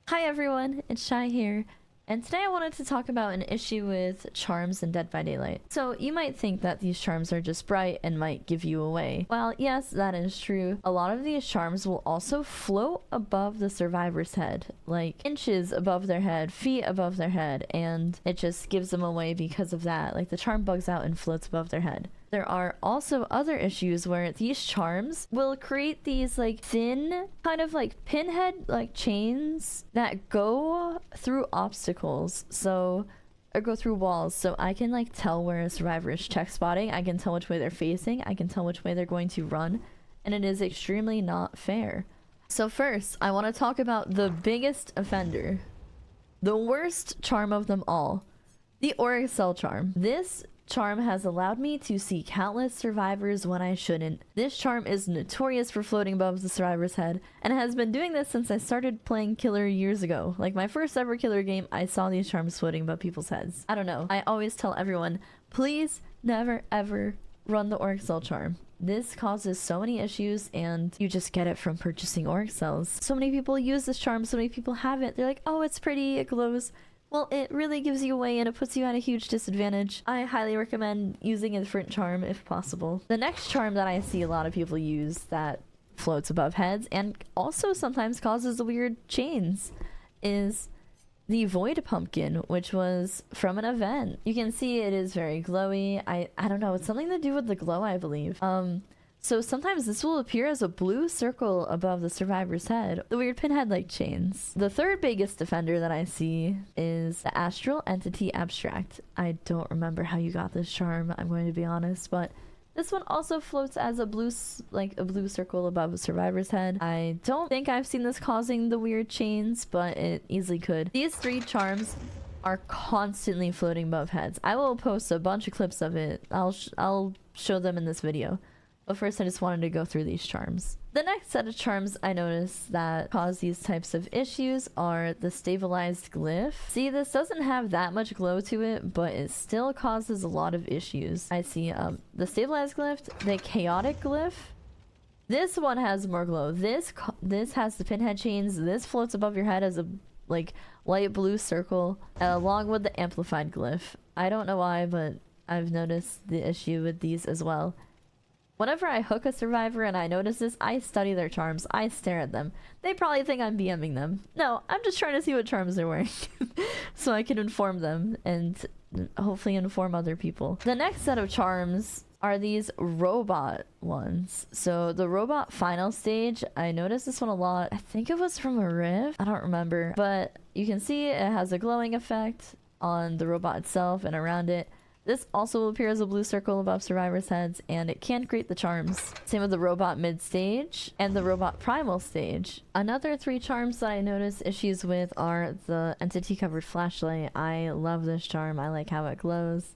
Hi everyone, it's Chey here, and today I wanted to talk about an issue with charms in Dead by Daylight. So you might think that these charms are just bright and might give you away. Well, yes, that is true. A lot of these charms will also float above the survivor's head, like inches above their head, feet above their head, and it just gives them away because of that. Like the charm bugs out and floats above their head. There are also other issues where these charms will create these like thin kind of like pinhead like chains that go through obstacles, or go through walls. So I can like tell where a survivor is check spotting, I can tell which way they're facing, I can tell which way they're going to run, and it is extremely not fair. So first, I want to talk about the biggest offender, the worst charm of them all, the Auric Cell charm. This charm has allowed me to see countless survivors when I shouldn't. This charm is notorious for floating above the survivor's head, and has been doing this since I started playing killer years ago. Like my first ever killer game, I saw these charms floating above people's heads. I don't know. I always tell everyone, please never ever run the Auric Cell charm. This causes so many issues, and you just get it from purchasing Auric Cells. So many people use this charm, so many people have it. They're like, oh, it's pretty, it glows. Well, it really gives you away and it puts you at a huge disadvantage. I highly recommend using a different charm if possible. The next charm that I see a lot of people use that floats above heads and also sometimes causes the weird chains is the Void Pumpkin, which was from an event. You can see it is very glowy. I don't know, it's something to do with the glow, I believe. So sometimes this will appear as a blue circle above the survivor's head. The weird pinhead-like chains. The third biggest offender that I see is the Astral Entity Abstract. I don't remember how you got this charm, I'm going to be honest, but this one also floats as a blue circle above a survivor's head. I don't think I've seen this causing the weird chains, but it easily could. These three charms are constantly floating above heads. I will post a bunch of clips of it. I'll show them in this video. But first I just wanted to go through these charms. The next set of charms I noticed that cause these types of issues are the Stabilized Glyph. See, this doesn't have that much glow to it, but it still causes a lot of issues. I see the Stabilized Glyph, the Chaotic Glyph. This one has more glow. This has the pinhead chains. This floats above your head as a like light blue circle, along with the Amplified Glyph. I don't know why, but I've noticed the issue with these as well. Whenever I hook a survivor and I notice this, I study their charms. I stare at them. They probably think I'm BMing them. No, I'm just trying to see what charms they're wearing so I can inform them and hopefully inform other people. The next set of charms are these robot ones. So the robot final stage, I noticed this one a lot. I think it was from a rift. I don't remember. But you can see it has a glowing effect on the robot itself and around it. This also will appear as a blue circle above survivors' heads, and it can create the charms. Same with the robot mid-stage and the robot primal stage. Another three charms that I noticed issues with are the entity-covered flashlight. I love this charm. I like how it glows.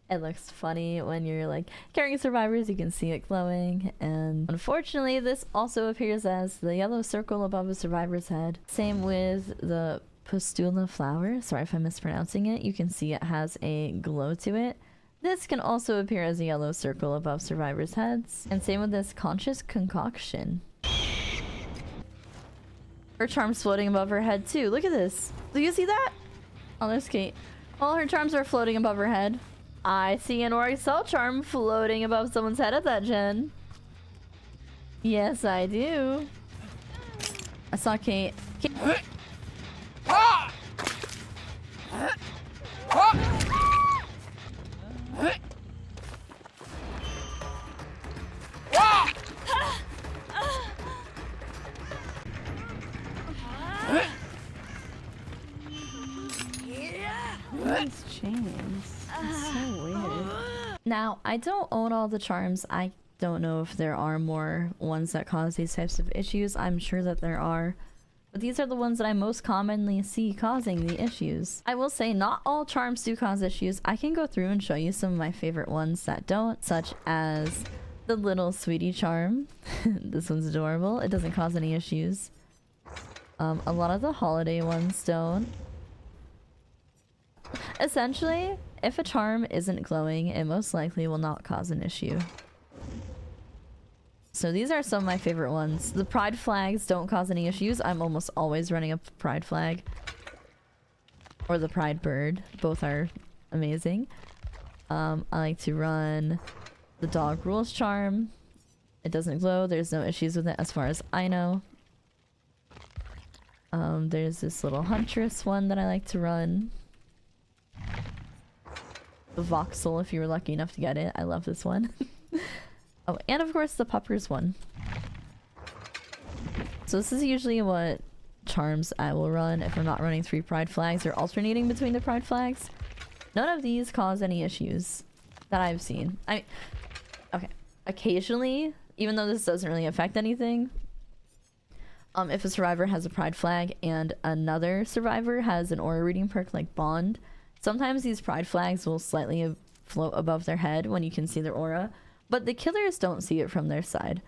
It looks funny when you're like carrying survivors, you can see it glowing. And unfortunately, this also appears as the yellow circle above a survivor's head. Same with the Pustula flower. Sorry if I'm mispronouncing it. You can see it has a glow to it. This can also appear as a yellow circle above survivors' heads. And same with this Conscious Concoction. Her charm's floating above her head too. Look at this. Do you see that? Oh, there's Kate. All her charms are floating above her head. I see an Auric Cell charm floating above someone's head at that gen. Yes, I do. I saw Kate. These chains. It's so weird. Now, I don't own all the charms. I don't know if there are more ones that cause these types of issues. I'm sure that there are. But these are the ones that I most commonly see causing the issues. I will say not all charms do cause issues. I can go through and show you some of my favorite ones that don't, such as the little sweetie charm. This one's adorable. It doesn't cause any issues. A lot of the holiday ones don't. Essentially, if a charm isn't glowing, it most likely will not cause an issue. So these are some of my favorite ones. The pride flags don't cause any issues. I'm almost always running a pride flag. Or the pride bird. Both are amazing. I like to run the dog rules charm. It doesn't glow. There's no issues with it as far as I know. There's this little huntress one that I like to run. The voxel, if you were lucky enough to get it. I love this one. Oh, and of course the puppers one. So this is usually what charms I will run if I'm not running 3 pride flags or alternating between the pride flags. None of these cause any issues that I've seen. Okay. Occasionally, even though this doesn't really affect anything, if a survivor has a pride flag and another survivor has an aura reading perk like Bond, sometimes these pride flags will slightly float above their head when you can see their aura, but the killers don't see it from their side.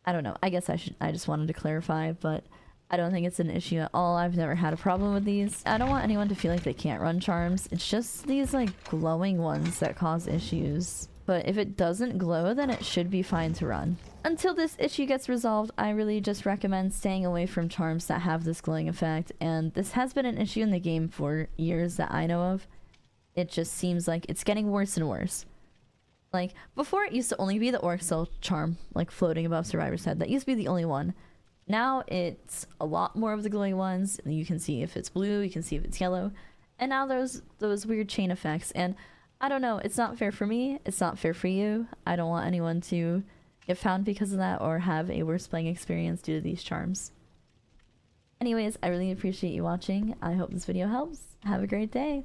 I don't know. I guess I just wanted to clarify, but I don't think it's an issue at all. I've never had a problem with these. I don't want anyone to feel like they can't run charms. It's just these like glowing ones that cause issues. But if it doesn't glow, then it should be fine to run. Until this issue gets resolved, I really just recommend staying away from charms that have this glowing effect, and this has been an issue in the game for years that I know of. It just seems like it's getting worse and worse. Like, before it used to only be the Orc Cell charm, like floating above Survivor's head. That used to be the only one. Now it's a lot more of the glowing ones. You can see if it's blue, you can see if it's yellow. And now there's those weird chain effects, and I don't know, it's not fair for me, it's not fair for you. I don't want anyone to get found because of that or have a worse playing experience due to these charms. Anyways, I really appreciate you watching. I hope this video helps. Have a great day.